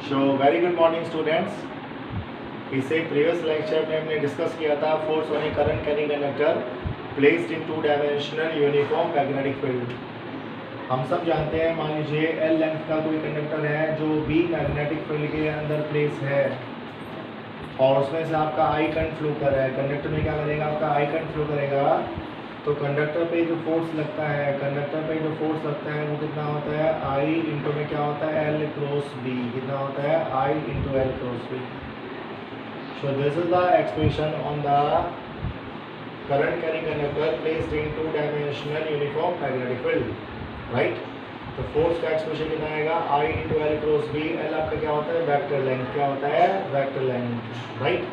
So very good morning students. इससे previous lecture में हमने डिस्कस किया था force on A current carrying conductor placed in two dimensional uniform magnetic field. हम सब जानते हैं, मान लीजिए एल लेंथ का कोई कंडक्टर है जो बी मैग्नेटिक फील्ड के अंदर प्लेस है और उसमें से आपका आई करंट फ्लो कर रहा है। कंडक्टर में क्या करेगा, आपका आई करंट फ्लो करेगा तो कंडक्टर पे जो फोर्स लगता है, वो कितना होता है, आई इंटू में क्या होता है, एल क्रॉस बी। कितना होता है, I into L cross B. So this is the expression on the current carrying conductor placed in two dimensional uniform magnetic field, right. तो फोर्स का एक्सप्रेशन कितना आएगा, I into L cross B. L आपका क्या होता है, vector length. क्या होता है, वेक्टर लेंथ, राइट।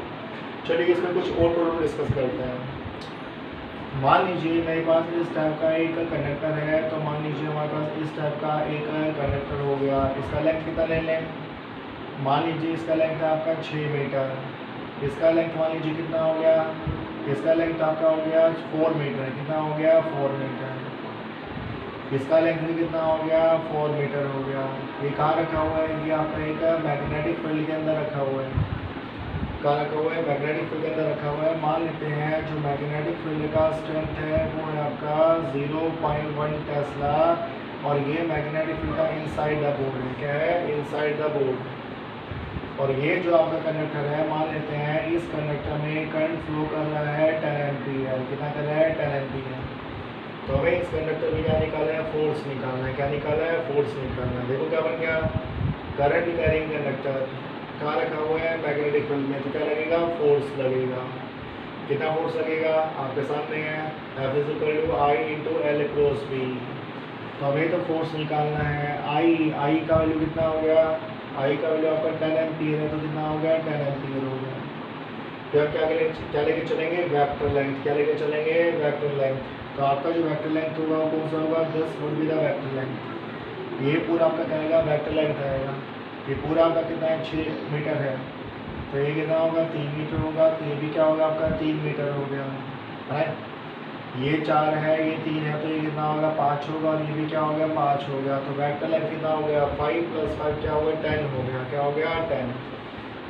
चलिए इसमें कुछ और टोटल डिस्कस करते हैं। मान लीजिए मेरे पास इस टाइप का एक कंडक्टर है, तो मान लीजिए हमारे पास इस टाइप का एक कंडक्टर हो गया। इसका लेंथ कितना ले लें, मान लीजिए इसका लेंथ है आपका 6 मीटर। इसका लेंथ मान लीजिए कितना हो गया, इसका लेंथ आपका हो गया 4 मीटर। कितना हो गया, 4 मीटर। इसका लेंथ भी कितना हो गया, 4 मीटर हो गया। ये कहाँ रखा हुआ है, ये आपका एक मैग्नेटिक फील्ड के अंदर रखा हुआ है। कहाँ रखा हुआ है, मैग्नेटिक फील्ड के अंदर रखा हुआ है। मान लेते हैं जो मैग्नेटिक फील्ड का स्ट्रेंथ है वो है आपका 0.1 टेस्ला और ये मैग्नेटिक फील्ड का इनसाइड द बोर्ड है। क्या है, इनसाइड द बोर्ड। और ये जो आपका कंडक्टर है, मान लेते हैं इस कंडक्टर में करंट फ्लो कर रहा है 10 एम्पीयर। कितना कर रहा है, 10 एम्पीयर। तो हमें इस कंडक्टर में क्या निकालना है, फोर्स निकालना है। क्या निकालना है, फोर्स निकालना है। देखो क्या बन गया, करंट कैरिंग कंडक्टर कहाँ रखा हुआ है, मैग्नेटिक फील्ड में। तो क्या लगेगा, फोर्स लगेगा। कितना फोर्स लगेगा, आपके सामने है, F is equal to I into L cross B. तो हमें तो फोर्स निकालना है। आई का वैल्यू कितना हो गया, आई का वैल्यू आपका 10 एम्पीयर है, तो कितना हो गया, 10 एम्पीयर हो गया। फिर क्या लेके चलेंगे, वेक्टर लेंथ। क्या लेके चलेंगे, वेक्टर लेंथ। तो आपका जो वेक्टर लेंथ होगा वो कौन सा होगा, 10 would be the vector length. ये पूरा आपका क्या आएगा, वेक्टर लेंथ आएगा। ये पूरा आपका कितना है, 6 मीटर है। तो ये कितना होगा, 3 मीटर होगा। तो ये भी क्या होगा, आपका 3 मीटर हो गया, राइट। ये 4 है, ये 3 है, तो ये कितना होगा, 5 होगा। और ये भी क्या हो गया, 5 हो गया। तो वेक्टर लेंथ कितना हो गया, 5 + 5 क्या हो गया, 10 हो गया। क्या हो गया, 10।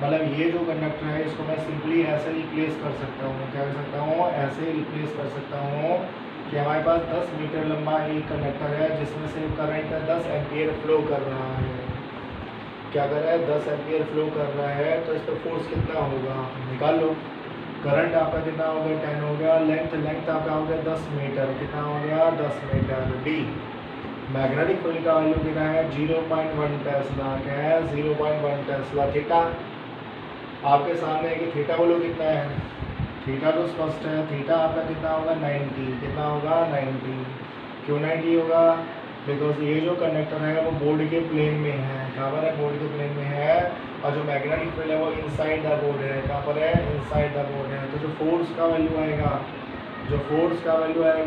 मतलब ये जो कंडक्टर है इसको मैं सिंपली ऐसे रिप्लेस कर सकता हूँ। क्या कर सकता हूँ, ऐसे रिप्लेस कर सकता हूँ कि हमारे पास 10 मीटर लंबा एक कंडक्टर है जिसमें से करंट 10 एम्पीयर फ्लो कर रहा है। क्या कर रहा है, 10 एम्पीयर फ्लो कर रहा है। तो इस पर फोर्स कितना होगा, निकाल लो। करंट आपका कितना हो गया, 10 हो गया। लेंथ आपका हो गया 10 मीटर। कितना हो गया, 10 मीटर। डी मैग्नेटिक फील्ड का वैल्यू कितना है, 0.1 टेस्ला। क्या है, 0.1 टेस्ला। थीटा आपके सामने है कि थीटा बोलो कितना है, थीटा तो स्पष्ट है। थीटा आपका कितना होगा, 90। कितना होगा, 90। क्यों 90 होगा, बिकॉज ये जो कंडक्टर है वो बोर्ड के प्लेन में है। कहाँ पर है, बोर्ड के प्लेन में है। और जो मैग्नेटिक फील्ड है वो इनसाइड द बोर्ड है। कहाँ पर है, इनसाइड द बोर्ड है। तो जो फोर्स का वैल्यू आएगा,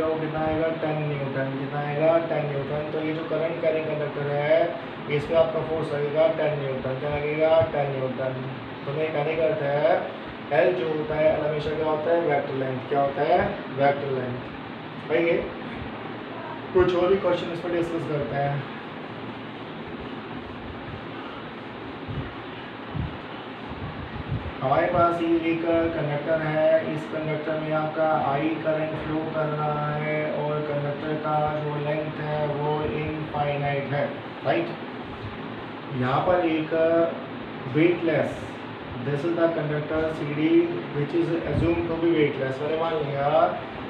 वो कितना आएगा, 10 न्यूटन। कितना आएगा, 10 न्यूटन। तो ये जो करंट कैरिंग कंडक्टर है इस पर आपका फोर्स लगेगा 10 न्यूटन। क्या लगेगा, 10 न्यूटन। तो मैं कहने का अर्थ है एल जो होता है एल हमेशा क्या होता है, वेक्टर लेंथ। क्या होता है, वेक्टर लेंथ। आइए कुछ और भी क्वेश्चन इस पर डिस्कस करते हैं। हमारे पास ये एक कंडक्टर है। इस कंडक्टर में आपका आई करंट फ्लो कर रहा है और कंडक्टर का जो लेंथ है वो इनफाइनाइट है, राइट। यहाँ पर एक weightless, this is the conductor C D which is assume to be weightless. मैंने मान लिया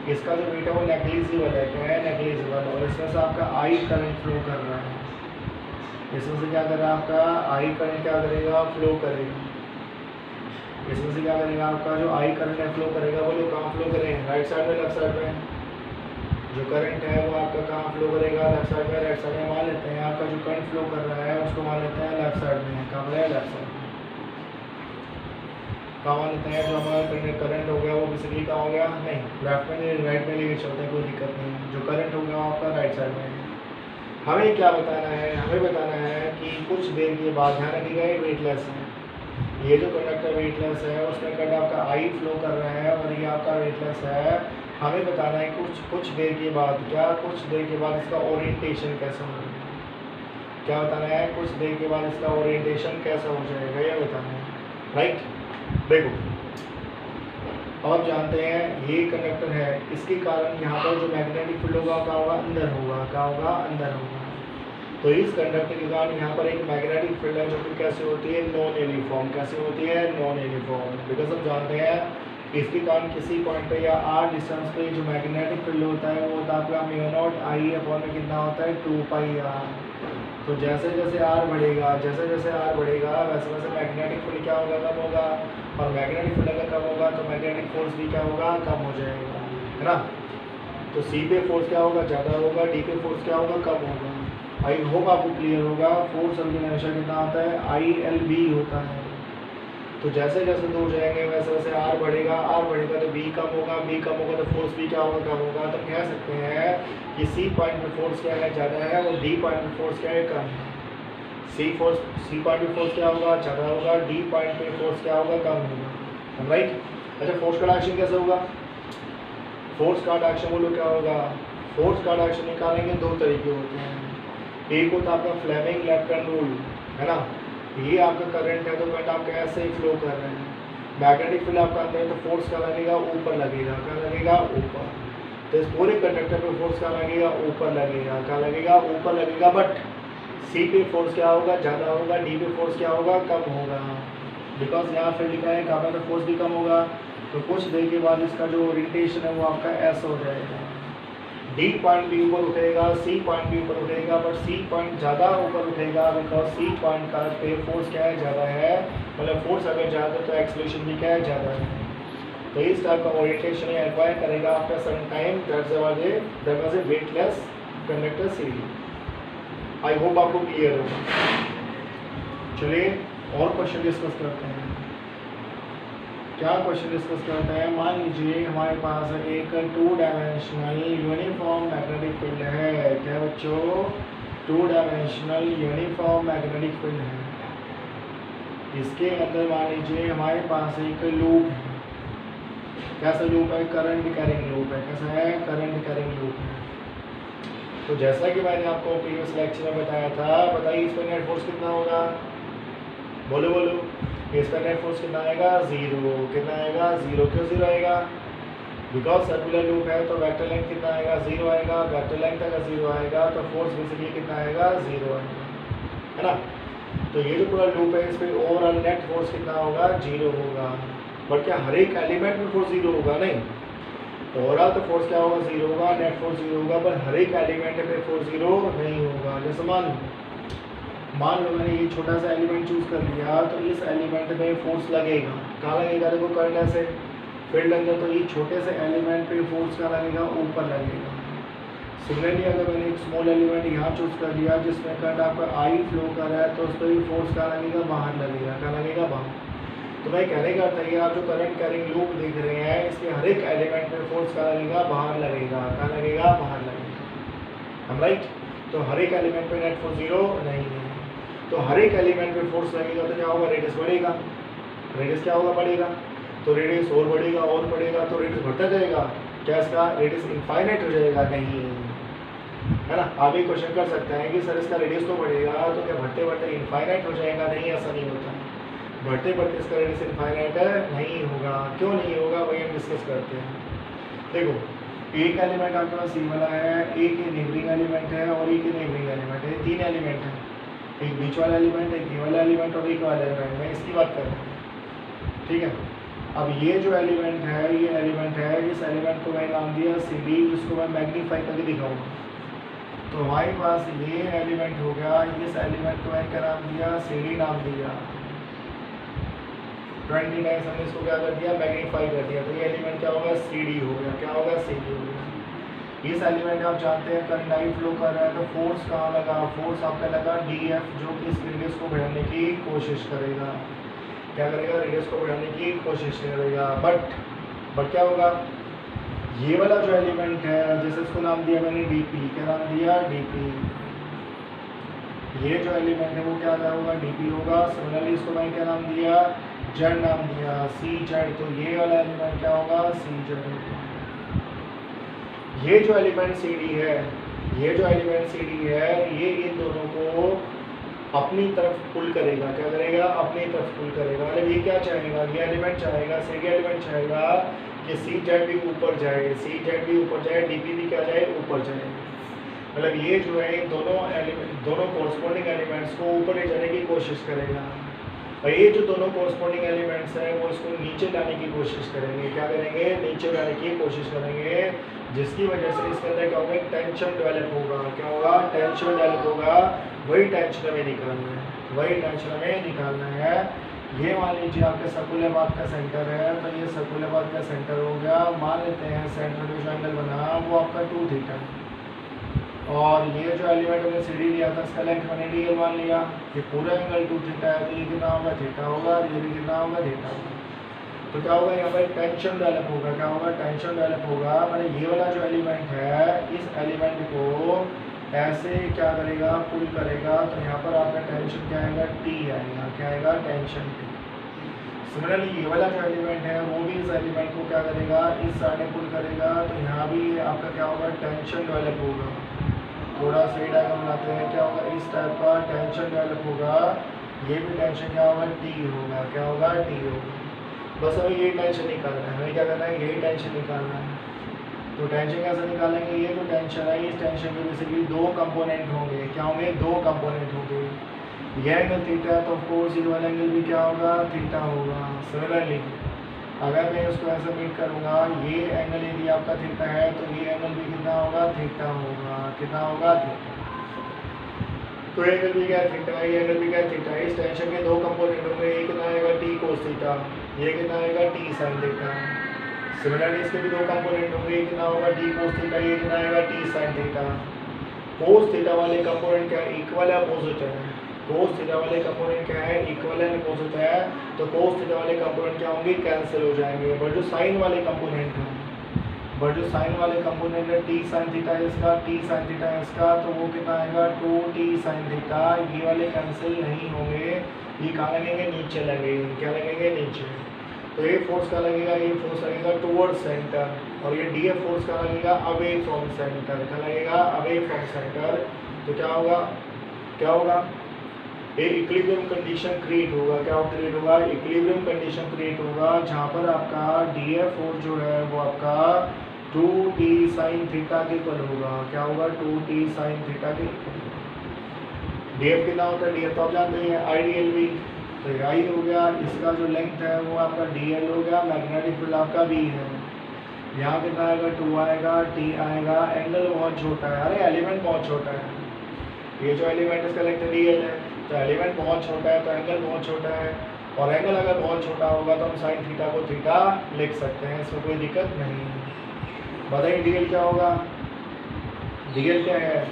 इसका जो वेट है वो नेग्लिजिबल है। क्या है, नेग्लिजिबल। और इसमें से आपका आई करंट फ्लो कर रहा है। इसमें से क्या कर रहा है, आपका आई करंट क्या करेगा, फ्लो करेगा। इसमें से क्या करेगा, आपका जो आई करंट है फ्लो करेगा, वो लोग कहाँ फ्लो करेंगे, राइट साइड में, लेफ्ट साइड में। जो करंट है वो आपका कहाँ फ्लो करेगा, लेफ्ट साइड में, राइट साइड में। मान लेते हैं आपका जो करंट फ्लो कर रहा है उसको मान लेते हैं लेफ्ट साइड में। कहाँ पर है, लेफ्ट साइड में। कहाँ मान लेते हैं, जो हमारा करंट हो गया वो बेसिकली कहाँ हो गया, नहीं लेफ्ट में नहीं राइट में लेके चलते हैं, कोई दिक्कत नहीं। जो करंट हो गया आपका राइट साइड में। हमें क्या बताना है, हमें बताना है कि कुछ देर के बाद, ध्यान रखिएगा ये वेटलेस है। ये जो कंडक्टर वेटलेस है उसमें करंट आपका आई फ्लो कर रहा है और ये आपका वेटलेस है। हमें बताना है कुछ देर के बाद, क्या कुछ देर के बाद इसका ओरिएंटेशन कैसा होगा। क्या बताना है, कुछ देर के बाद इसका ओरिएंटेशन कैसा हो जाएगा ये बताना है, राइट। देखो अब आप जानते हैं ये कंडक्टर है, इसके कारण यहाँ पर जो मैग्नेटिक फील्ड होगा क्या होगा, अंदर होगा, क्या होगा, अंदर होगा। तो इस कंडक्टर के कारण यहाँ पर एक मैग्नेटिक फील्ड है जो कि कैसे होती है, नॉन यूनिफॉर्म। कैसे होती है, नॉन यूनिफॉर्म। बिकॉज हम जानते हैं इसके कारण किसी पॉइंट पे या आर डिस्टेंस पे जो मैग्नेटिक फील्ड होता है वो होता है आपका म्यू नॉट आई अपॉन में कितना होता है, 2 पाई आर। तो जैसे जैसे आर बढ़ेगा, जैसे जैसे आर बढ़ेगा वैसे वैसे मैग्नेटिक फील्ड क्या होगा, कम होगा। और मैग्नेटिक फील्ड अगर कम होगा तो मैग्नेटिक फोर्स भी क्या होगा, कम हो जाएगा, है ना। तो सी पे फोर्स क्या होगा, ज़्यादा होगा, डी पे फोर्स क्या होगा, कम होगा। आई होप आपको क्लियर होगा। फोर्स हमेशा कितना आता है, आई एल बी होता है। तो जैसे जैसे दूर जाएंगे वैसे वैसे आर बढ़ेगा, आर बढ़ेगा तो बी कम होगा, बी कम होगा तो फोर्स भी क्या होगा, कम होगा। तो कह सकते हैं कि सी पॉइंट पे फोर्स क्या है, ज़्यादा है, और डी पॉइंट पे फोर्स क्या है, कम है। सी पॉइंट पे फोर्स क्या होगा, ज़्यादा होगा, डी पॉइंट पे फोर्स क्या होगा, कम होगा, राइट। अच्छा फोर्स का डायरेक्शन कैसे होगा, फोर्स का डायरेक्शन बोलो क्या होगा। फोर्स का डायरेक्शन निकालेंगे दो तरीके होते हैं। एक होता है आपका फ्लेमिंग लेफ्ट हैंड रूल, है ना। ये आपका करंट है तो करंट आपका ऐसे ही फ्लो कर रहे हैं। मैग्नेटिक फील्ड आपका अंदर है तो फोर्स क्या लगेगा, ऊपर लगेगा, क्या लगेगा, ऊपर। तो इस पूरे कंडक्टर पे फोर्स क्या लगेगा, ऊपर लगेगा, क्या लगेगा, ऊपर लगेगा। बट सी पे फोर्स क्या होगा, ज़्यादा होगा, डी पे फोर्स क्या होगा, कम होगा। बिकॉज यहाँ फील्ड लिखा है कहाँ पे, फोर्स भी कम होगा। तो कुछ देर के बाद इसका जो ओरिएंटेशन है वो आपका ऐसा हो जाएगा। डी पॉइंट भी ऊपर उठेगा, सी पॉइंट भी ऊपर उठेगा, बट सी पॉइंट ज़्यादा ऊपर उठेगा बिकॉज सी पॉइंट का पे फोर्स क्या है, ज़्यादा है। मतलब फोर्स अगर ज़्यादा है तो एक्सेलरेशन भी क्या है, ज़्यादा है। तो इस टाइप का ओरिएंटेशन ये एक्वायर करेगा after some time. That was a weightless conductor C. I hope आपको क्लियर होगा। चलिए और क्वेश्चन डिस्कस करते हैं। क्या क्वेश्चन डिस्कस करते हैं, मान लीजिए हमारे पास एक 2 डायमेंशनल यूनिफॉर्म मैग्नेटिक फील्ड है। क्या बच्चों, 2 डायमेंशनल यूनिफॉर्म मैग्नेटिक फील्ड है। इसके अंदर मान लीजिए हमारे पास एक लूप है। कैसा लूप है, करंट कैरिंग लूप है। कैसा है, करंट कैरिंग लूप है। तो जैसा कि मैंने आपको प्रीवियस लेक्चर में बताया था, बताइए इस पर नेट फोर्स कितना होगा, बोलो बोलो। इस पर नेट फोर्स कितना आएगा, 0। कितना आएगा, 0। क्यों 0 आएगा, बिकॉज सर्कुलर लूप है तो वेक्टर लेंथ कितना आएगा, 0 आएगा। वेक्टर लेंथ अगर 0 आएगा तो फोर्स बेसिकली कितना आएगा, 0 आएगा, है ना। तो ये जो पूरा लूप है इस पर ओवरऑल नेट फोर्स कितना होगा, 0 होगा। बट क्या हर एक एलिमेंट में फोर्स 0 होगा, नहीं। ओवरऑल तो फोर्स क्या होगा, 0 होगा, नेट फोर्स 0 होगा, पर हर एक एलिमेंट में फोर्स 0 नहीं होगा। जैसे मान लो मैंने ये छोटा सा एलिमेंट चूज कर लिया तो इस एलिमेंट में फोर्स लगेगा, कहाँ लगेगा, देखो करंट ऐसे फील्ड लग गया तो ये छोटे से एलिमेंट पे फोर्स का लगेगा, ऊपर लगेगा। सिमिलरली अगर मैंने एक स्मॉल एलिमेंट यहाँ चूज कर लिया जिसमें करंट आपका आई फ्लो कर रहा है तो उस पर भी फोर्स का लगेगा, बाहर लगेगा, क्या लगेगा, बाहर। तो मैं कहने का अर्थ है आप जो करंट कैरिंग लूप देख रहे हैं इसके हर एक एलिमेंट में फोर्स का लगेगा, बाहर लगेगा, क्या लगेगा, बाहर लगेगा, हम राइट। तो हर एक एलिमेंट पे नेट फोर्स 0 नहीं है। तो हर एक एलिमेंट में फोर्स लगेगा तो क्या होगा, रेडियस बढ़ेगा। रेडियस क्या होगा, बढ़ेगा। तो रेडियस और बढ़ेगा और बढ़ेगा तो रेडियस बढ़ता जाएगा। क्या इसका रेडियस इनफाइनाइट हो जाएगा, नहीं, है ना। आप एक क्वेश्चन कर सकते हैं कि सर इसका रेडियस तो बढ़ेगा तो क्या बढ़ते बढ़ते इनफाइनाइट हो जाएगा, नहीं, ऐसा नहीं होता। बढ़ते बढ़ते इसका रेडियस इनफाइनाइट नहीं होगा। क्यों नहीं होगा वही हम डिस्कस करते हैं। देखो एक एलिमेंट आपके पास सी वाला है, एक नेबरिंग एलिमेंट है और एक नेबरिंग एलिमेंट है। 3 एलिमेंट है, एक बीच वाला एलिमेंट, एक ये वाला एलिमेंट और एक वाला एलिमेंट। मैं इसकी बात कर रहा हूँ, ठीक है। अब ये जो एलिमेंट है, ये एलिमेंट है, इस एलिमेंट को मैंने नाम दिया सी डी। इसको मैं मैग्नीफाई करके दिखाऊंगा। तो हमारे पास ये एलिमेंट हो गया, इस एलिमेंट को मैंने क्या नाम दिया, सी डी नाम दिया। 29 हमने इसको क्या कर दिया, मैग्नीफाई कर दिया। तो ये एलिमेंट क्या होगा, सी डी हो गया, क्या होगा, सी डी हो गया। इस एलिमेंट आप जानते हैं करंट आई फ्लो कर रहा है तो फोर्स कहाँ लगा, फोर्स आपका लगा डी एफ, जो कि इस रेडियस को बढ़ाने की कोशिश करेगा। क्या करेगा, रेडियस को बढ़ाने की कोशिश करेगा। बट क्या होगा, ये वाला जो एलिमेंट है जैसे इसको नाम दिया मैंने डी पी। क्या नाम दिया, डी पी। ये जो एलिमेंट है वो क्या होगा, डी पी होगा। सिमिलरली इसको मैंने क्या नाम दिया, जेड नाम दिया, सी जेड। तो ये वाला एलिमेंट क्या होगा, सी जेड। ये जो एलिमेंट सी डी है, ये जो एलिमेंट सी डी है, ये इन दोनों को अपनी तरफ पुल करेगा, क्या करेगा, अपनी तरफ पुल करेगा। मतलब ये क्या चाहेगा, ये एलिमेंट चाहेगा, सी एलिमेंट चाहेगा कि सी जेड भी ऊपर जाए, सी जेड भी ऊपर जाए, डी पी भी क्या जाए, ऊपर जाए। मतलब ये जो है दोनों एलिमेंट, दोनों कोरस्पॉन्डिंग एलिमेंट्स को ऊपर ले जाने की कोशिश करेगा, और ये जो दोनों कोरस्पॉन्डिंग एलिमेंट्स हैं वो इसको नीचे लाने की कोशिश करेंगे, क्या करेंगे, नीचे लाने की कोशिश करेंगे, जिसकी वजह से इसके अंदर क्या होगा, टेंशन डेवलप होगा। क्या होगा, टेंशन डेवलप होगा। वही टेंशन हमें निकालना है, वही टेंशन हमें निकालना है। ये मान लीजिए आपके सर्कुलर का सेंटर है, तो ये सर्कुलर का सेंटर हो गया। मान लेते हैं सेंटर में जो एंगल बना वो आपका 2 थीटा, और ये जो एलिमेंट हमने सी डी लिया था इसका लेंथ मैंने डी एल मान लिया। ये पूरा एंगल 2 थीटा है, तो ये कितना होगा, थीटा होगा, ये भी कितना होगा, थीटा होगा। तो क्या होगा, यहाँ पर टेंशन डेवलप होगा। क्या होगा, टेंशन डेवलप होगा। मैंने ये वाला जो एलिमेंट है इस एलिमेंट को ऐसे क्या करेगा, पुल करेगा, तो यहाँ पर आपका टेंशन क्या आएगा, टी आएगा। क्या आएगा, टेंशन टी। सिमिलरली ये वाला जो एलिमेंट है वो भी इस एलिमेंट को क्या करेगा, इस साइड में पुल करेगा, तो यहाँ भी आपका क्या होगा, टेंशन डेवलप होगा। थोड़ा सही डायग्राम बनाते हैं, क्या होगा, इस टाइप का टेंशन डेवलप होगा। ये भी टेंशन क्या होगा, टी होगा। क्या होगा, टी होगा। बस हमें ये टेंशन निकालना है, हमें क्या करना है, यही टेंशन निकालना है। तो टेंशन कैसे निकालेंगे, ये जो टेंशन है इस टेंशन के बेसिकली 2 कंपोनेंट होंगे। क्या होंगे, 2 कंपोनेंट होंगे। ये एंगल थीटा है तो ऑफकोर्स ये वाला एंगल भी क्या होगा, थीटा होगा। सिमिलरली अगर मैं उसको ऐसे मीट करूँगा, ये एंगल यदि आपका थीटा है तो ये एंगल भी कितना होगा, थीटा होगा। कितना होगा, थीटा। तो एंगल भी क्या है, थीटा है, ये एंगल भी क्या है, थीटा है। इस टेंशन के 2 कंपोनेंट होंगे, ये कितना आएगा, टी कोस थीटा, ये कितना आएगा, टी साइन थीटा। सिमिलरली इसके भी 2 कंपोनेंट होंगे, कितना होगा, टी कोस थीटा, ये कितना आएगा, T sine theta. Cos theta वाले कंपोनेंट क्या है, इक्वल है, अपोजिट है। कोस थीटा वाले कंपोनेंट क्या है, इक्वल है, अपोजिट है। तो कोस थीटा वाले कंपोनेंट क्या होंगे, कैंसिल हो जाएंगे। बट जो साइन वाले कंपोनेंट हैं, बट जो साइन वाले कंपोनेंट है, टी साइन थीटा है इसका, टी साइन थीटा है इसका, तो वो कितना आएगा, 2t साइन थीटा। ये वाले कैंसिल नहीं होंगे, ये कहाँ लगेंगे, नीचे लगेंगे। क्या लगेंगे, नीचे। तो ये फोर्स का लगेगा, ये फोर्स लगेगा टुवर्ड्स सेंटर, और ये डी एफ फोर्स का लगेगा अवे फ्रॉम सेंटर। क्या लगेगा, अवे फ्रॉम सेंटर। तो क्या होगा, क्या होगा, एक इक्विलिब्रियम कंडीशन क्रिएट होगा। क्या क्रिएट होगा, इक्विलिब्रियम कंडीशन क्रिएट होगा, जहाँ पर आपका डी एफ फोर्स जो है वो आपका 2t साइन थीटा के इक्वल होगा। क्या होगा, 2t साइन थीटा के इक्वल। डी एफ कितना होता है, डी एफ तो आप जानते हैं, आई डी एल वी। तो आई हो गया, इसका जो लेंथ है वो आपका डी एल हो गया, मैग्नेटिक फील्ड आपका बी है। यहाँ कितना आएगा, 2 आएगा, टी आएगा। एंगल बहुत छोटा है, अरे एलिमेंट बहुत छोटा है। ये जो एलिमेंट इसका लेंथ डी एल है, तो एलिमेंट बहुत छोटा है, तो एंगल बहुत छोटा है। और एंगल अगर बहुत छोटा होगा तो हम साइन थीटा को थीटा लिख सकते हैं, इसमें कोई दिक्कत नहीं है। बताइए डी एल क्या होगा, डी एल क्या है,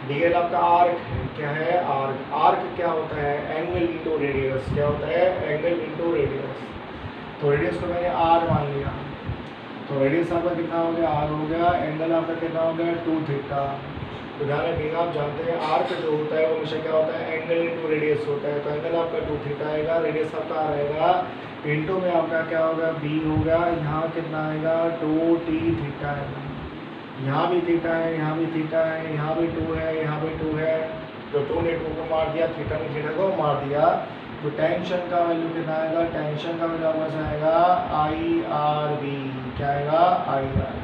डी एल आपका आर्क है। क्या है, आर्क। आर्क क्या होता है, एंगल इंटू रेडियस। क्या होता है, एंगल इंटू रेडियस। तो रेडियस को मैंने आर मान लिया, तो रेडियस आपका कितना हो गया, आर हो गया। एंगल आपका कितना हो गया, 2 थीटा। तो ध्यान रखिएगा, आप जानते हैं आर्क जो होता है वो हमेशा क्या होता है, एंगल इंटू रेडियस होता है। तो एंगल आपका 2 थीटा आएगा, रेडियस आपका आ रहेगा, इंटू में आपका क्या होगा, बी होगा। यहाँ कितना आएगा, 2t थीटा आएगा। यहाँ भी थीटा है, यहाँ भी थीटा है, यहाँ भी 2 है, यहाँ भी 2 है। तो 2 ने 2 को मार दिया, थीटा ने थीटा को मार दिया। तो टेंशन का वैल्यू कितना आएगा, टेंशन का वैल्यू आपका आएगा आई आर बी। क्या आएगा, आई आर।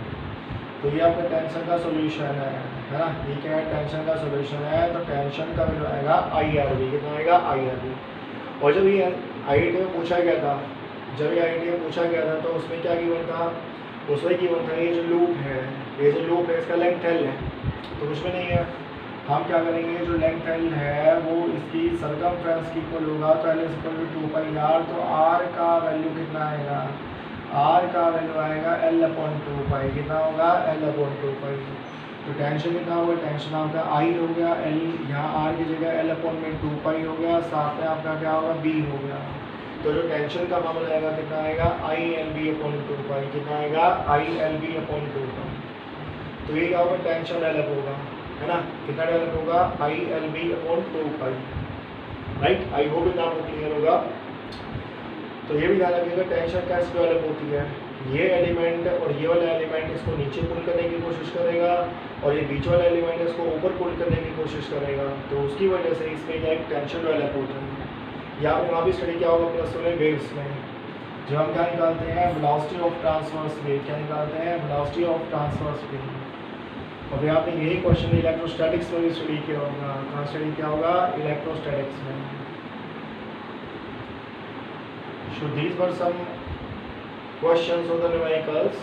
तो ये आपका टेंशन का सोल्यूशन है ना, ये क्या है, टेंशन का सोल्यूशन है। तो टेंशन का वैल्यू आएगा आई आर बी। कितना आएगा, आई आर बी। और जब ये आई में पूछा गया था, जब ये आई में पूछा गया था तो उसमें क्या गिवन था, उसमें गिवन था ये जो लूप है, ये जो लूप है इसका लेंथ एल है। तो कुछ भी नहीं है, हम क्या करेंगे, जो लेंथ एल है वो इसकी सर्कमफ्रेंस की इक्वल होगा। तो L equal to 2 pi R. तो आर का वैल्यू कितना आएगा, आर का वैल्यू आएगा एल अपॉन 2 पाई। कितना होगा, एल अपॉन 2 पाई। तो टेंशन कितना होगा, टेंशन आपका आई हो गया, एल यहाँ आर की जगह एल अपॉन में 2 पाई हो गया, साथ में आपका क्या होगा, बी हो गया। तो जो टेंशन का मामला आएगा कितना आएगा, आई एल बी अपॉन 2 पाई। कितना आएगा, आई एल बी अपॉन 2 पाई। तो ये क्या होगा, टेंशन डेवलप होगा, है ना। कितना डेवलप होगा, I L B upon 2 pi. Right, I hope इतना आपको क्लियर होगा। तो ये भी ध्यान रखिएगा टेंशन कैसे डेवलप होती है। ये एलिमेंट और ये वाला एलिमेंट इसको नीचे पुल करने की कोशिश करेगा और ये बीच वाला एलिमेंट इसको ऊपर पुल करने की कोशिश करेगा, तो उसकी वजह से इसमें क्या एक टेंशन डेवलप होता है। या आपने वहाँ भी स्टडी किया होगा प्लस वन वेव्स में, जब हम क्या निकालते हैं वेलोसिटी ऑफ ट्रांसवर्स वेव, क्या निकालते हैं वेलोसिटी ऑफ ट्रांसवर्स वेव। और फिर आपने यही क्वेश्चन इलेक्ट्रोस्टैटिक्स में भी स्टडी किया होगा, कहाँ स्टडी किया होगा इलेक्ट्रोस्टैटिक्स में। So these were some questions on the numericals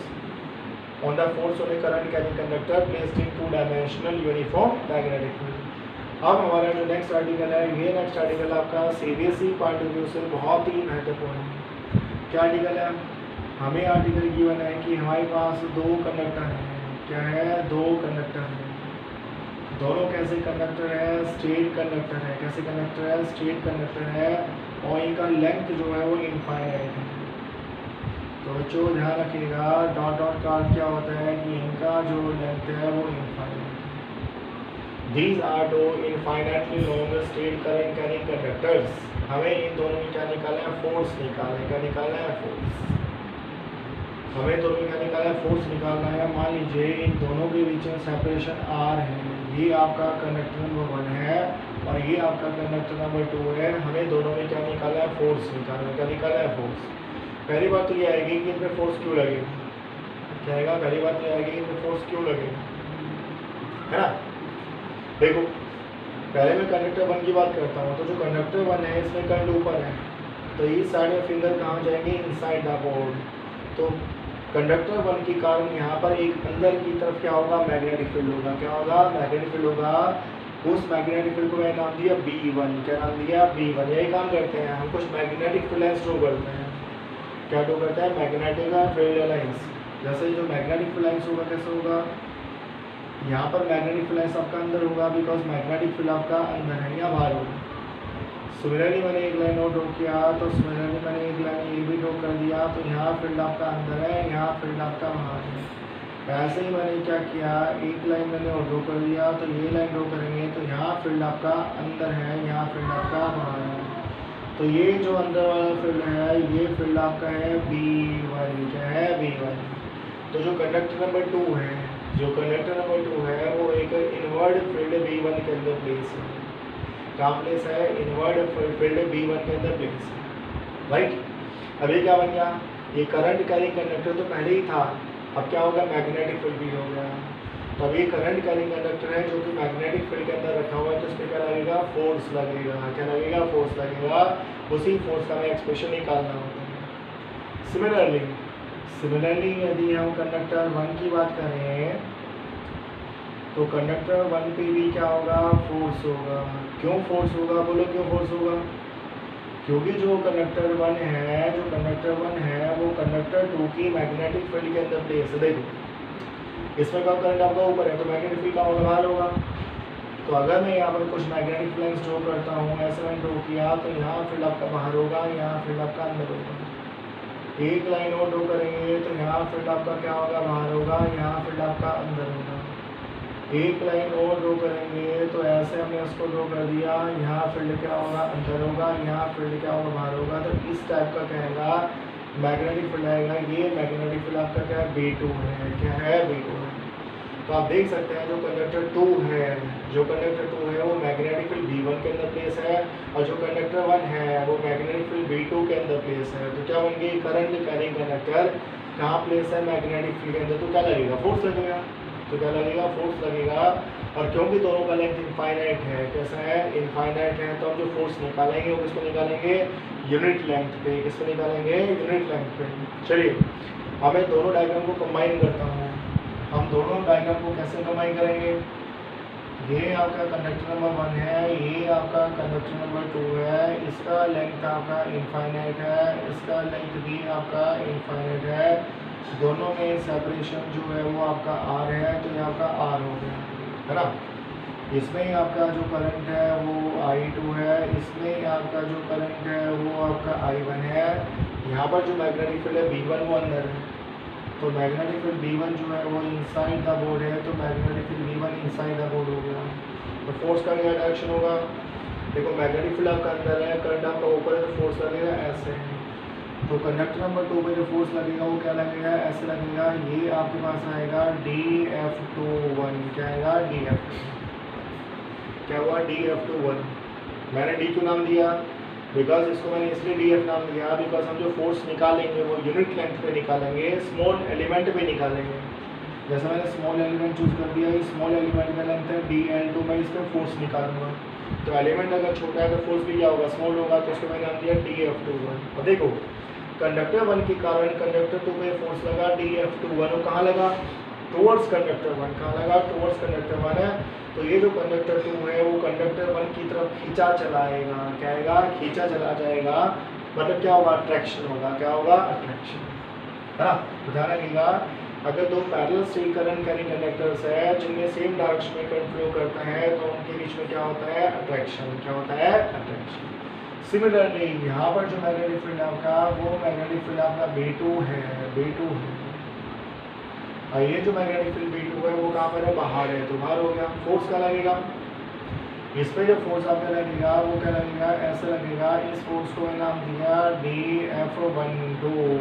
on the force on a current carrying conductor placed in two-dimensional uniform magnetic field. अब हमारा जो नेक्स्ट आर्टिकल है, ये नेक्स्ट आर्टिकल आपका सीबीएसई पॉइंट ऑफ व्यू से बहुत ही महत्वपूर्ण है। क्या आर्टिकल है? हमें आर्टिकल गिवन है कि हमारे पास दो कंडक्टर हैं। क्या है? दो कंडक्टर हैं। दोनों कैसे कंडक्टर है? स्ट्रेट कंडक्टर है। कैसे कंडक्टर है? स्ट्रेट कंडक्टर है और इनका लेंथ जो है वो इनफाइनाइट है। तो बच्चों ध्यान रखिएगा, डॉट डॉट का क्या होता है कि इनका जो लेंथ है वो इनफाइनाइट है। These are two infinitely long straight current carrying conductors. हमें इन दोनों में क्या निकालना है? फोर्स निकालना है। क्या निकालना है? फोर्स। हमें दोनों में क्या निकालना है? फोर्स निकालना है। मान लीजिए इन दोनों के बीच में सेपरेशन आर है, ये आपका कंडक्टर नंबर 1 है और ये आपका कंडक्टर नंबर 2 है। हमें दोनों में क्या निकालना है? फोर्स निकालना है। क्या निकालना है? फोर्स। पहली बात तो ये आएगी कि इनमें फोर्स क्यों लगेगा। क्या आएगा? पहली बात ये आएगी कि इनमें फोर्स क्यों लगेगा, है ना। देखो पहले मैं कंडक्टर 1 की बात करता हूँ, तो जो कंडक्टर 1 है इसमें करंट ऊपर है, तो इस साइड में फिंगर कहाँ जाएंगे? Inside the board. तो कंडक्टर 1 के कारण यहाँ पर एक अंदर की तरफ क्या होगा? मैग्नेटिक फील्ड होगा। क्या होगा? मैग्नेटिक फील्ड होगा। उस मैग्नेटिक फील्ड को मैंने नाम दिया B1। क्या नाम दिया? B1। यही काम करते हैं हम, कुछ मैग्नेटिक फील्ड लाइंस ड्रॉ करते हैं। क्या ड्रॉ करते हैं? Magnetic field lines. जैसे जो मैग्नेटिक फील्ड लाइंस होगा कैसे होगा? यहाँ पर मैग्नेटिक फील्ड लाइंस आपका अंदर होगा, बिकॉज मैग्नेटिक फील्ड आपका अंदर है या बाहर होगा। सिमिलरली मैंने एक लाइन और ड्रॉ किया, तो सिमिलरली मैंने एक लाइन ये भी ड्रॉ कर दिया, तो यहाँ फील्ड आपका अंदर है, यहाँ फील्ड आपका बाहर है। वैसे ही मैंने क्या किया, एक लाइन मैंने और ड्रॉ कर दिया, तो ये लाइन ड्रॉ करेंगे तो यहाँ फील्ड आपका अंदर है, यहाँ फील्ड आपका बाहर है। तो ये जो अंदर वाला फील्ड है ये फील्ड आपका है B1। क्या है? B1। तो जो कंडक्टर नंबर 2 है, जो कंडक्टर नंबर 2 है वो एक इनवर्ड फील्ड B1 के अंदर प्लेस है। कहाँ प्लेस है? इनवर्ड फील्ड B1 के अंदर प्लेस है, राइट। अभी क्या बन गया? ये करंट कैरिंग कंडक्टर तो पहले ही था, अब क्या होगा? मैग्नेटिक फील्ड भी हो गया। तो अब ये करंट कैरिंग कंडक्टर है जो कि मैग्नेटिक फील्ड के अंदर रखा हुआ है, तो इसमें क्या लगेगा? फोर्स लगेगा। क्या लगेगा? फोर्स लगेगा। उसी फोर्स का हमें एक्सप्रेशन निकालना होता है। सिमिलरली यदि हम कंडक्टर 1 की बात करें तो कंडक्टर 1 पे भी क्या होगा? फोर्स होगा। क्यों फोर्स होगा? बोलो क्यों फोर्स होगा? क्योंकि जो कंडक्टर 1 है, जो कंडक्टर 1 है वो कंडक्टर 2 की मैग्नेटिक फील्ड के अंदर प्लेस है। देखो इसमें का करंट आपका ऊपर है, तो मैग्नेटिक फील्ड का होगा? बाहर होगा। तो अगर मैं यहाँ पर कुछ मैग्नेटिक फील्ड ड्रॉ करता हूँ, ऐसे मैंने ड्रॉ किया, तो यहाँ फील्ड आपका बाहर होगा, यहाँ फील्ड आपका अंदर होगा। एक लाइन और ड्रॉ करेंगे तो यहाँ फील्ड आपका क्या होगा? बाहर होगा, यहाँ फील्ड आपका अंदर होगा। एक लाइन और ड्रॉ करेंगे तो ऐसे हमने उसको ड्रॉ कर दिया, यहाँ फील्ड क्या होगा? अंदर होगा, यहाँ फील्ड क्या होगा? बाहर होगा। तो इस टाइप का कहेगा मैग्नेटिक फील्ड आएगा। ये मैग्नेटिक फील्ड आपका क्या है? B2 है। क्या है? B2 है। तो आप देख सकते हैं जो कंडक्टर 2 है, जो कंडक्टर 2 है वो मैग्नेटिक फील्ड B1 के अंदर प्लेस है और जो कंडक्टर 1 है वो मैग्नेटिक फील्ड B2 के अंदर प्लेस है। तो क्या बन गई? करंट कैरिंग कंडक्टर कहाँ प्लेस है? मैग्नेटिक फील्ड के अंदर। तो क्या लगेगा? फोर्स लगेगा। तो क्या लगेगा? फोर्स लगेगा। और क्योंकि दोनों का लेंथ इनफाइनाइट है, कैसा है? इनफाइनाइट है, तो हम जो फोर्स निकालेंगे वो किसको निकालेंगे? यूनिट लेंथ पे। किसको निकालेंगे? यूनिट लेंथ पे। चलिए अब मैं दोनों डायग्राम को कंबाइन करता हूँ। हम दोनों डायग्राम को कैसे कंबाइन करेंगे? ये आपका कंडक्टर नंबर 1 है, ये आपका कंडक्टर नंबर 2 है, इसका लेंथ आपका इनफाइनाइट है, इसका लेंथ भी आपका इनफाइनाइट है। दोनों में सेपरेशन जो है वो आपका R है, तो ये आपका R हो गया, है ना। इसमें आपका जो करंट है वो I2 है, इसमें आपका जो करंट है वो आपका I1 है। यहाँ पर जो मैग्नेटिक फील्ड है B1 वो अंदर है, तो मैग्नेटिक फील्ड B1 जो है वो इनसाइड द बोर्ड है, तो magnetic field B1 inside the board हो गया। तो फोर्स का क्या डायरेक्शन होगा? देखो मैग्नेटिक फील्ड आपका अंदर है, करंट आपका ऊपर है, तो फोर्स लगेगा ऐसे। तो कंडक्टर नंबर 2 पे जो फोर्स लगेगा वो क्या लगेगा, ऐसे लगेगा, ये आपके पास आएगा dF21, क्या आएगा dF, क्या हुआ dF21। मैंने d क्यों नाम दिया, बिकॉज इसको मैंने इसलिए dF नाम दिया बिकॉज हम जो फोर्स निकालेंगे वो यूनिट लेंथ पे निकालेंगे, स्मॉल एलिमेंट पे निकालेंगे। जैसे मैंने स्मॉल एलिमेंट चूज कर दिया, स्मॉल एलिमेंट का लेंथ है dL2, मैं इस पर फोर्स निकालूंगा। तो एलिमेंट अगर छोटा है तो फोर्स भी क्या होगा, स्मॉल होगा, तो उसको मैंने नाम दिया dF21। और देखो कंडक्टर 1 के कारण कंडक्टर 2 पे फोर्स लगा dF21, वो कहाँ लगा, टुवर्ड्स कंडक्टर 1, कहाँ लगा, टुवर्ड्स कंडक्टर 1 है। तो ये जो कंडक्टर 2 है वो कंडक्टर 1 की तरफ खींचा चलाएगा, क्या आएगा, खींचा चला जाएगा, मतलब क्या होगा, अट्रैक्शन होगा, क्या होगा, अट्रैक्शन, है ना। ध्यान रखिएगा, अगर दो parallel straight current carrying conductors है जिनमें सेम डायरेक्शन में करंट फ्लो करता है तो उनके बीच में क्या होता है, अट्रैक्शन, क्या होता है, अट्रैक्शन। सिमिलरली यहाँ पर जो मैग्नेटिक फील्ड आपका, वो मैग्नेटिक फील्ड आपका B2 है, B2 है, और ये जो मैग्नेटिक फील्ड B2 है वो कहाँ पर है, बाहर है, तो बाहर हो गया। फोर्स क्या लगेगा, इस पे जो फोर्स आपका लगेगा वो क्या लगेगा, ऐसा लगेगा, इस फोर्स को नाम दिया dF12,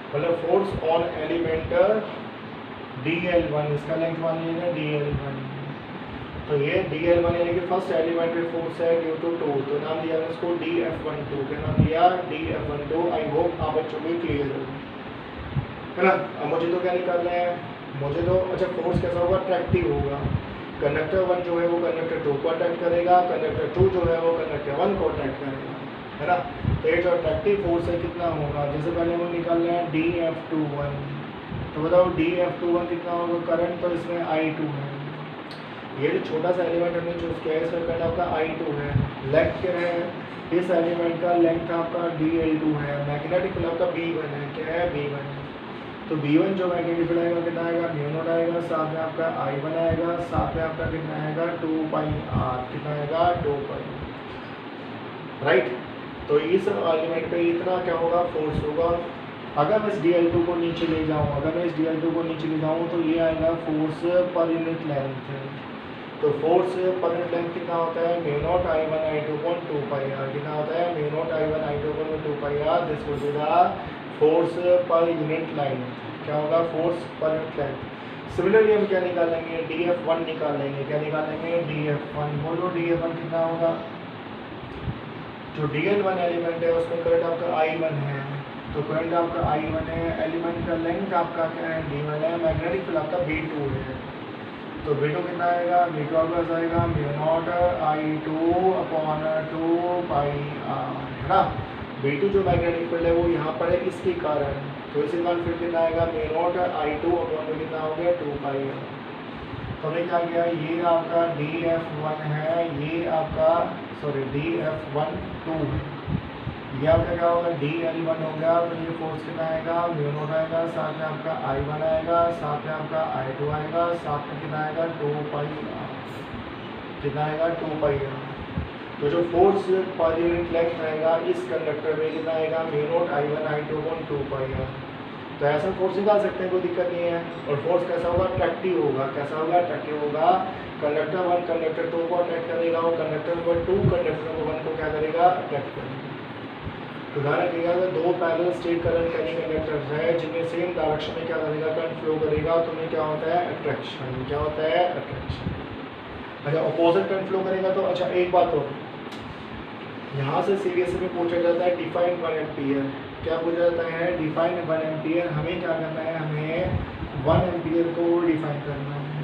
मतलब फोर्स ऑन एलिमेंट dL1, इसका लेंथ मान लीजिएगा dL1। तो ये dL1 यानी कि फर्स्ट एलिमेंट पे फोर्स है ड्यू टू 2, तो नाम दिया इसको dF12, क्या नाम दिया, dF12। आई होप आप बच्चों को क्लियर है ना। अब मुझे तो क्या निकालना है, मुझे तो अच्छा फोर्स कैसा होगा, अट्रैक्टिव होगा। कंडक्टर 1 जो है वो कंडक्टर 2 को अट्रैक्ट करेगा, कंडक्टर 2 जो है वो कंडक्टर 1 को अट्रैक्ट करेगा, है ना। तो ये जो अट्रैक्टिव फोर्स है कितना होगा, जैसे पहले वो निकालना है dF21, तो बताओ dF21 कितना होगा, करंट तो इसमें I2 है, ये जो छोटा सा एलिमेंट हमने चूज किया है इसका करंट आपका I2 है, लेंथ क्या है, इस एलिमेंट का लेंथ आपका dL2 है, मैग्नेटिक फील्ड आपका B1 है, क्या है, B1 है। तो B1 जो मैग्नेटिक फील्ड आएगा कितना आएगा, म्यू0 आएगा, साथ में आपका I1 आएगा, साथ में आपका कितना आएगा, 2πr, कितना आएगा, 2π, राइट। तो इस एलिमेंट पे इतना क्या होगा, फोर्स होगा। अगर मैं इस dL2 को नीचे ले जाऊँ, अगर मैं इस dL2 को नीचे ले जाऊँ तो ये आएगा फोर्स पर यूनिट लेंथ, तो फोर्स पर यूनिट लेंथ कितना होता है, म्यू0 I1 I2/2πr, कितना होता है, म्यू0 I1 I2/2πr, this will be the force per unit length, क्या होगा, force per unit length. Similarly हम क्या निकालेंगे, dF1 निकालेंगे, क्या निकालेंगे, dF1, बोलो dF1 कितना होगा, जो dL1 एलिमेंट है उसमें करंट आपका I1 है, तो करंट आपका I1 है, एलिमेंट का लेंथ आपका क्या है, D1 है, मैग्नेटिक फील्ड आपका B2 है, तो B2 कितना आएगा, B2 आपका आएगा म्यू0 I2/2πr, है ना। B2 जो मैग्नेटिक फील्ड है वो यहाँ पर है इसके कारण, तो इसी कारण फील्ड कितना आएगा, म्यू0 I2/2 कितना हो गया, 2πr। तो हमें क्या गया, ये आपका dF1 है, ये आपका सॉरी dF12 है, ये आपका क्या होगा, dL1 हो गया, तो ये फोर्स कितना आएगा, म्यू0 आएगा, साथ में आपका I1 आएगा, साथ में आपका I2 आएगा, साथ में कितना आएगा, 2πr, कितना आएगा, 2πr। तो जो फोर्स पर यूनिट लेंथ आएगा इस कंडक्टर में कितना आएगा, म्यू0 I1 I2/2πr। तो ऐसा फोर्स निकाल सकते हैं, कोई दिक्कत नहीं है। और फोर्स कैसा होगा, अट्रैक्टिव होगा, कैसा होगा, अट्रैक्टिव होगा। कंडक्टर 1 कंडक्टर 2 को अट्रैक्ट करेगा और कंडक्टर 2 कंडक्टर 1 को क्या करेगा, अट्रैक्ट करेगा। तो ध्यान रखिएगा, अगर दो parallel straight current carrying conductors है जिनमें सेम डायरेक्शन में क्या करेगा, करंट फ्लो करेगा, तो उनमें क्या होता है, अट्रैक्शन, क्या होता है, अट्रैक्शन। अच्छा अपोजिट करंट फ्लो करेगा तो अच्छा एक बात हो, यहाँ से सीरीज में पूछा जाता है डिफाइन 1 एम्पियर, क्या पूछा जाता है, डिफाइन 1 एम्पियर। हमें क्या करना है, हमें 1 एम्पियर को डिफाइन करना है,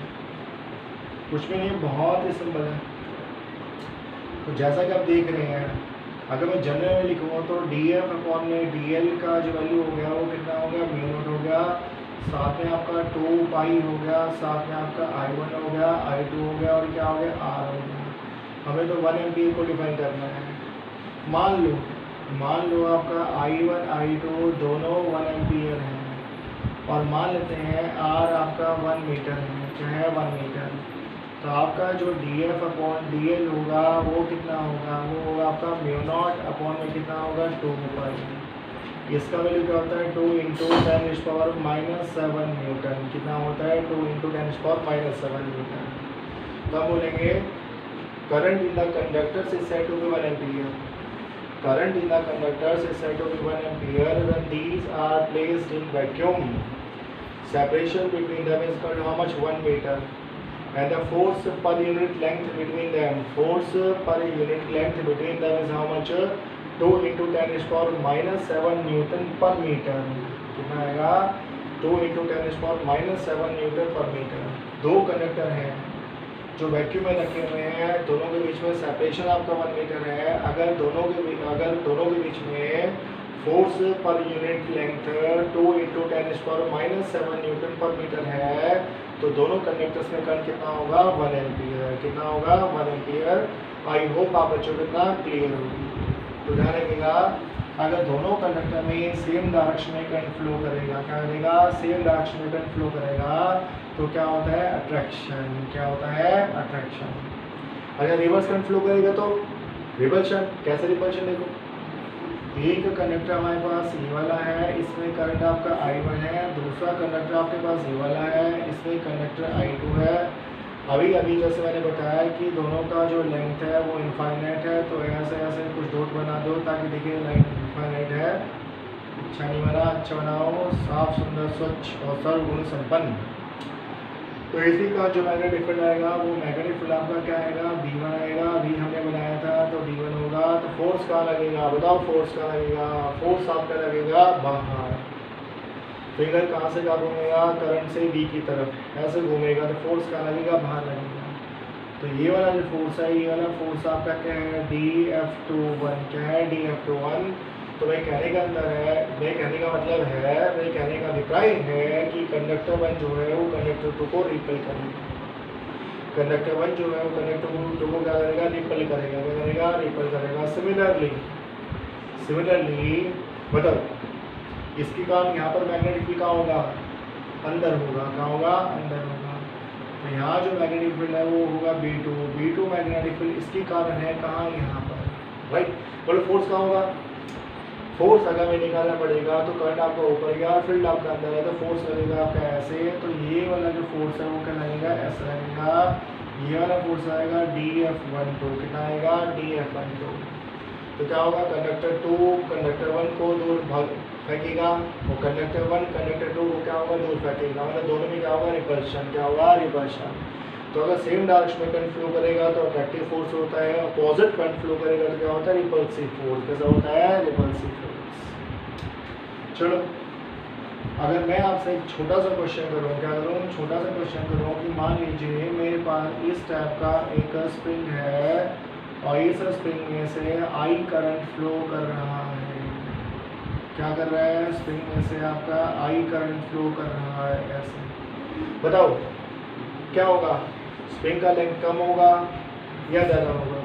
कुछ भी नहीं, बहुत ही सिंपल है। तो जैसा कि आप देख रहे हैं, अगर मैं जनरल में लिखूँगा तो dF/dL का जो वैल्यू हो गया वो कितना हो गया, म्यू0 हो गया, साथ में आपका 2π हो गया, साथ में आपका I1 हो गया, I2 हो गया, और क्या हो गया, R हो गया। हमें तो 1 एम्पियर को डिफाइन करना है। मान लो आपका I1 I2 दोनों 1 एम्पियर हैं, और मान लेते हैं R आपका 1 मीटर है, क्या है, 1 मीटर। तो आपका जो dF/dL होगा वो कितना होगा, वो होगा आपका म्यू0 में कितना होगा, 2π। इसका वैल्यू क्या होता है, 2 × 10⁻⁷ न्यूटन, कितना होता है, 2 × 10⁻⁷ न्यूटन। तो हम बोलेंगे करंट इन द कंडक्टर से set to be 1 ampere, current in the conductors is said to be 1 ampere when these are placed in vacuum. Separation between them is called how much? 1 meter. And the force per unit length between them, force per unit length between them is how much? 2 into 10 is power minus 7 Newton पर metre. कितना आएगा? 2 into 10 is power minus 7 Newton पर metre. दो conductor हैं जो vacuum में रखे हुए हैं, दोनों के बीच में सेपरेशन आपका 1 मीटर है. अगर दोनों के बीच में force per unit length 2 into 10 is power minus 7 Newton पर मीटर है, तो दोनों कंडक्टर्स में करंट कितना होगा? 1 एम्पियर. कितना होगा? 1 एम्पियर. आई होप आप बच्चों को इतना क्लियर होगी. तो ध्यान रखिएगा, अगर दोनों कंडक्टर में सेम डायरेक्शन में करंट फ्लो करेगा, क्या करेगा? सेम डायरेक्शन में करंट फ्लो करेगा, तो क्या होता है? अट्रैक्शन. क्या होता है? अट्रैक्शन. अगर रिवर्स करंट फ्लो करेगा तो रिपल्शन. कैसे रिपल्शन? देखो, एक कंडक्टर हमारे पास ये वाला है, इसमें करंट आपका I1 है. दूसरा कंडक्टर आपके पास ये वाला है, इसमें कंडक्टर I2 है. अभी जैसे मैंने बताया कि दोनों का जो लेंथ है वो इनफाइनाइट है, तो ऐसे कुछ डॉट बना दो ताकि देखिए लाइन इनफाइनाइट है. अच्छा नहीं बना? अच्छा बनाओ. साफ, सुंदर, स्वच्छ और सर्वगुण संपन्न. तो इसी का जो मैग्नेटिक फील्ड आएगा वो मैग्नेटिक फील्ड आपका क्या आएगा? V1 आएगा. अभी हमने बनाया था तो D1 होगा. तो फोर्स कहाँ लगेगा? बताओ, फोर्स कहाँ लगेगा? फोर्स आपका लगेगा बाहर. फिंगर कहाँ से कहाँ घूमेगा? करंट से B की तरफ ऐसे घूमेगा, तो फोर्स कहाँ लगेगा? बाहर लगेगा. तो ये वाला जो फोर्स है, ये वाला फोर्स आपका क्या है? dF21. क्या है? dF21. तो मेरे कहने का अंदर है, मेरे कहने का मतलब है, मेरे कहने का अभिप्राय है कि कंडक्टर 1 जो है वो कंडक्टर 2 को रिपेल करेगा. कंडक्टर 1 जो है वो कंडक्टर 2 को क्या करेगा? रिपेल करेगा. क्या करेगा? रिपेल करेगा. सिमिलरली बताओ, इसके कारण यहाँ पर मैग्नेटिक फील्ड कहाँ होगा? अंदर होगा. कहाँ होगा? अंदर होगा. तो यहाँ जो मैग्नेटिक फील्ड है वो होगा B2 मैग्नेटिक फील्ड. इसके कारण है कहाँ? यहाँ पर. राइट. बोलो फोर्स कहाँ होगा? फोर्स अगर हमें निकालना पड़ेगा तो करंट आपका ऊपर गया, फील्ड आपका अंदर है, तो फोर्स लगेगा आपका ऐसे. तो ये वाला जो फोर्स है वो क्या लगेगा? ऐसा लगेगा. ये वाला फोर्स आएगा dF12. कितना आएगा? dF12. तो क्या होगा? कंडक्टर 2 कंडक्टर 1 को दूर फेंकेगा, और कंडक्टर 1 कंडक्टर 2 को क्या होगा? दूर फेंकेगा. मतलब दोनों में क्या होगा? रिपल्शन. क्या होगा? रिपल्शन. तो अगर सेम डायरेक्शन में करंट फ्लो करेगा तो अट्रैक्टिव फोर्स होता है, अपोजिट करंट फ्लो करेगा तो क्या होता है? Repulsive force. कैसा होता है? Repulsive force. चलो, अगर मैं आपसे एक छोटा सा क्वेश्चन करूँ, क्या करूँ? छोटा सा क्वेश्चन करूँ कि मान लीजिए मेरे पास इस टाइप का एक स्प्रिंग है, और इस स्प्रिंग में से I करंट फ्लो कर रहा है. क्या कर रहा है? स्प्रिंग में से आपका I करंट फ्लो कर रहा है. ऐसे बताओ क्या होगा? स्प्रिंग का लेंथ कम होगा या ज़्यादा होगा?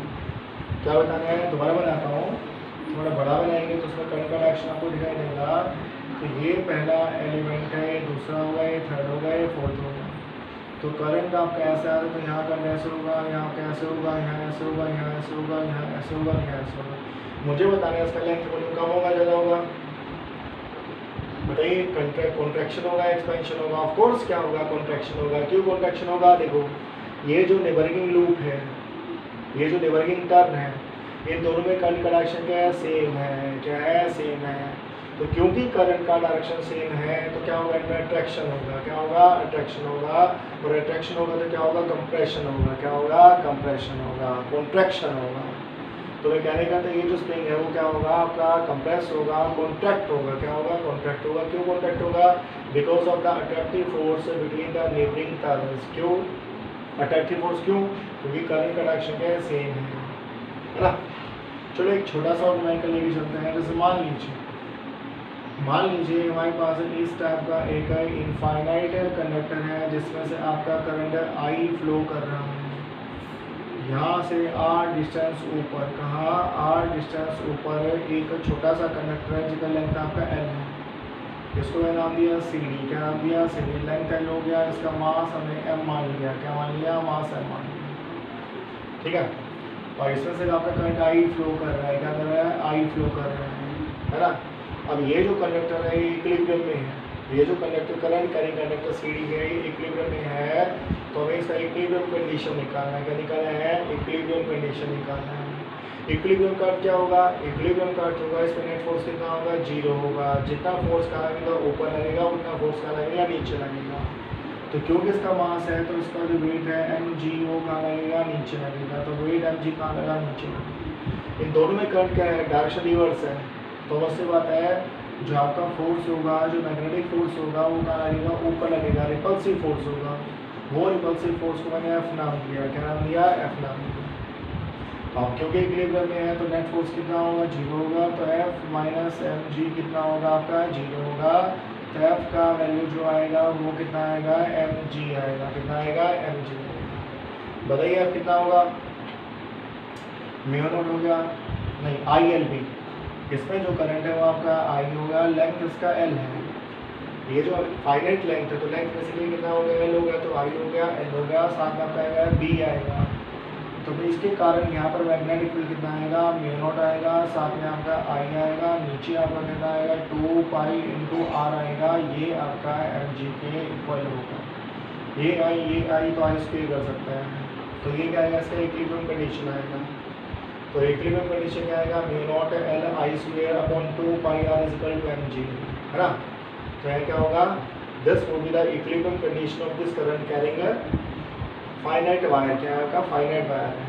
क्या बताना है? दोबारा बनाता हूँ. थोड़ा बड़ा बनाएंगे तो उसमें करंट का डायरेक्शन आपको दिखाई देगा. तो ये पहला एलिमेंट है, ये दूसरा होगा, ये थर्ड होगा, ये फोर्थ होगा. तो करंट आपका ऐसे आ रहा है, तो यहाँ का ऐसे होगा, यहाँ का ऐसे होगा, यहाँ ऐसे होगा, यहाँ ऐसे होगा, यहाँ ऐसे होगा, यहाँ ऐसे होगा. मुझे बताना है इसका लेंथ वॉल्यूम कम होगा ज़्यादा होगा? बताइए. कॉन्ट्रैक्शन होगा, एक्सपेंशन होगा? ऑफ कोर्स क्या होगा? कॉन्ट्रैक्शन होगा. क्यों कॉन्ट्रैक्शन होगा? देखो, ये जो नेबरिंग लूप है, ये जो नेबरिंग टर्न है, इन दोनों में करंट का डायरेक्शन क्या है? सेम है. क्या है? सेम है. तो क्योंकि करंट का डायरेक्शन सेम है तो क्या होगा? इनमें अट्रैक्शन होगा. क्या होगा? अट्रैक्शन होगा. और अट्रैक्शन होगा तो क्या होगा? कंप्रेशन होगा. क्या होगा? कंप्रेशन होगा. कॉन्ट्रैक्शन होगा. तो मैं कहने का तो ये जो स्प्रिंग है वो क्या होगा? आपका कंप्रेस होगा, कॉन्ट्रैक्ट होगा. क्या होगा? कॉन्ट्रैक्ट होगा. क्यों कॉन्ट्रैक्ट होगा? Because of the attractive force between the neighbouring turns. क्यों अट्रैक्टिव फोर्स? क्यों? क्योंकि करंट का डायरेक्शन क्या है? सेम है ना. चलो एक छोटा सा ऑर्गेनाइजर लेके चलते हैं. जैसे मान लीजिए हमारे पास इस टाइप का एक इनफाइनाइट कंडक्टर है जिसमें से आपका करंट I फ्लो कर रहा है. यहाँ से R डिस्टेंस ऊपर, कहाँ? R डिस्टेंस ऊपर एक छोटा सा कंडक्टर है जिसका लेंथ आपका L है. इसको मैंने नाम दिया CD. क्या नाम दिया? CD. लेंथ L हो गया. इसका मास हमने M मान लिया. क्या मान लिया? मास M मान लिया. ठीक है. और इसमें से आपका करंट I फ्लो कर रहा है. क्या कर रहा है? I फ्लो कर रहा है ना. अब ये जो कंडक्टर है ये इक्विलिब्रियम में है. ये जो conductor current carrying conductor CD है ये इक्विलिब्रियम में है. तो हमें इसका इक्विलिब्रियम कंडीशन निकालना है. क्या निकालना है? इक्विलिब्रियम कंडीशन निकालना है. इक्विलिब्रियम का अर्थ क्या होगा, इक्विलिब्रियम का अर्थ होगा इसमें नेट फोर्स कितना होगा, 0 होगा। जितना फोर्स का लगेगा ऊपर लगेगा, उतना फोर्स का लगेगा नीचे लगेगा। तो क्योंकि इसका मास है तो इसका जो वेट है mg वो कहाँ लगेगा, नीचे लगेगा। तो वेट mg कहाँ लगा, नीचे लगेगा। इन दोनों में करंट क्या है, डायरेक्शन रिवर्स है। तो बस से बात है, जो आपका फोर्स होगा, जो मैग्नेटिक फोर्स होगा वो कहाँ लगेगा, ऊपर लगेगा। रिपल्सिव फोर्स होगा, वो रिपल्सिव फोर्स को मैंने एफ नाम दिया। क्या नाम दिया, एफ नाम दिया। अब क्योंकि इक्विलिब्रियम में है तो नेट फोर्स कितना होगा, 0 होगा। तो एफ माइनस एम जी कितना होगा आपका, 0 होगा। तो एफ का वैल्यू जो आएगा वो कितना आएगा, एम जी आएगा। कितना आएगा, एम जी। बताइए एफ कितना होगा, म्यू नॉट हो गया, नहीं आई एल बी। इसमें जो करंट है वो आपका आई होगा, लेंथ इसका एल है। ये जो फाइनाइट लेंथ है तो लेंथ बेसिकली कितना हो गया, एल हो गया। तो आई हो गया, एल हो गया, साथ में आपका आएगा बी आएगा। तो इसके कारण यहाँ पर मैग्नेटिक फील्ड कितना आएगा, म्यू नॉट आएगा, साथ में आपका आई आएगा। नीचे आपका कितना आएगा, 2 पाई इंटू आर आएगा। ये आपका एम जी के इक्वल होगा। ये आई तो आई स्क्वायर कर सकते हैं। तो ये क्या आएगा, इसका इक्विलिब्रियम कंडीशन आएगा। तो इक्विलिब्रियम कंडीशन क्या आएगा, mu not L I square upon 2 pi R is equal to M G, है ना। तो यह क्या होगा, this would be the equilibrium condition of this current carrying finite wire. क्या है आपका, फाइनाइट वायर है,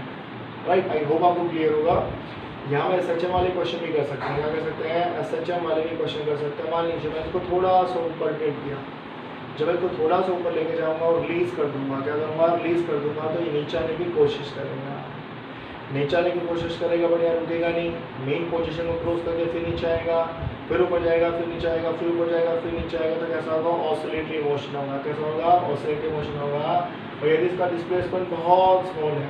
राइट। आई होप आपको क्लियर होगा। यहाँ में एसएचएम वाले क्वेश्चन भी कर सकते हैं। क्या कर सकते हैं, एसएचएम वाले भी क्वेश्चन कर सकते हैं। मान लीजिए मैं इसको थोड़ा सा ऊपर टेक दिया, जब मैं इसको थोड़ा सा ऊपर लेके जाऊँगा और रिलीज कर दूंगा, क्या करूँगा, रिलीज कर दूंगा, तो ये नीचे आने की कोशिश करेगा। नीचे आने की कोशिश करेगा, बट यार रुकेगा नहीं। मेन पोजीशन को क्लोज करके फिर नीचे आएगा, फिर ऊपर जाएगा, फिर नीचे आएगा, फिर ऊपर जाएगा, फिर नीचे आएगा। तो कैसा होगा, ऑसिलेटरी मोशन होगा। कैसा होगा, ऑसिलेटरी मोशन होगा। और यदि इसका डिस्प्लेसमेंट बहुत स्मॉल है,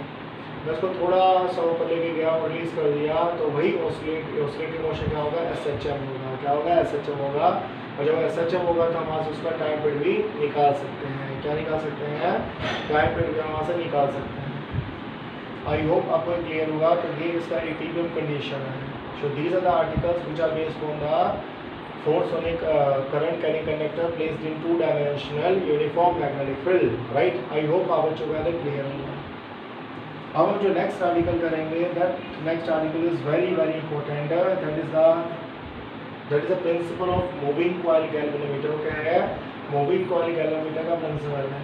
मैं इसको थोड़ा सा ऊपर लेके गया और रिलीज कर दिया, तो वही ऑसिलेटरी मोशन क्या होगा, एसएचएम होगा। क्या होगा, एसएचएम होगा। और जब एसएचएम होगा तो हम वहाँ से उसका टाइम पीरियड भी निकाल सकते हैं। क्या निकाल सकते हैं, टाइम पीरियड भी हम वहाँ से निकाल सकते हैं। आई होप आपको क्लियर होगा। तो ये इसका इक्विलिब्रियम कंडीशन है। So these are the articles which are based on the force on a current carrying conductor placed in two-dimensional uniform magnetic field, right? I hope आप बच्चों को क्लियर होगा। अब हम जो नेक्स्ट आर्टिकल करेंगे, that next article is very very important. That is the principle of moving coil galvanometer. क्या है, मूविंग कॉइल गैल्वेनोमीटर का प्रिंसिपल है।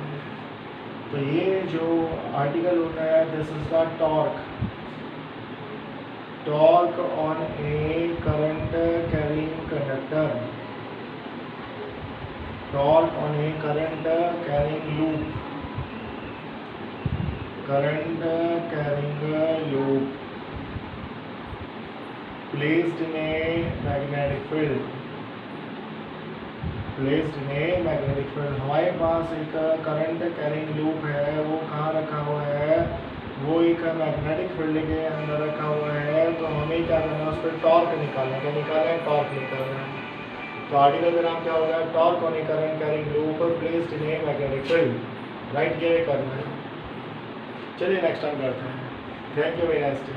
तो ये जो आर्टिकल होता है, this is the torque on a current carrying conductor, torque on a current carrying loop, current carrying loop placed in a magnetic field, placed in a magnetic field। हमारे पास एक current carrying loop है, वो कहाँ रखा हुआ है, वो एक मैग्नेटिक फील्ड के अंदर रखा हुआ है। तो हमें क्या करना है, उस पर टॉर्क निकालना है। क्या निकालना है, टॉर्क निकालना है। तो आर्टिकल का नाम क्या होगा, torque on A current carrying loop placed in a magnetic field, right. ये करना है। चलिए नेक्स्ट टाइम करते हैं। Thank you, very nice day.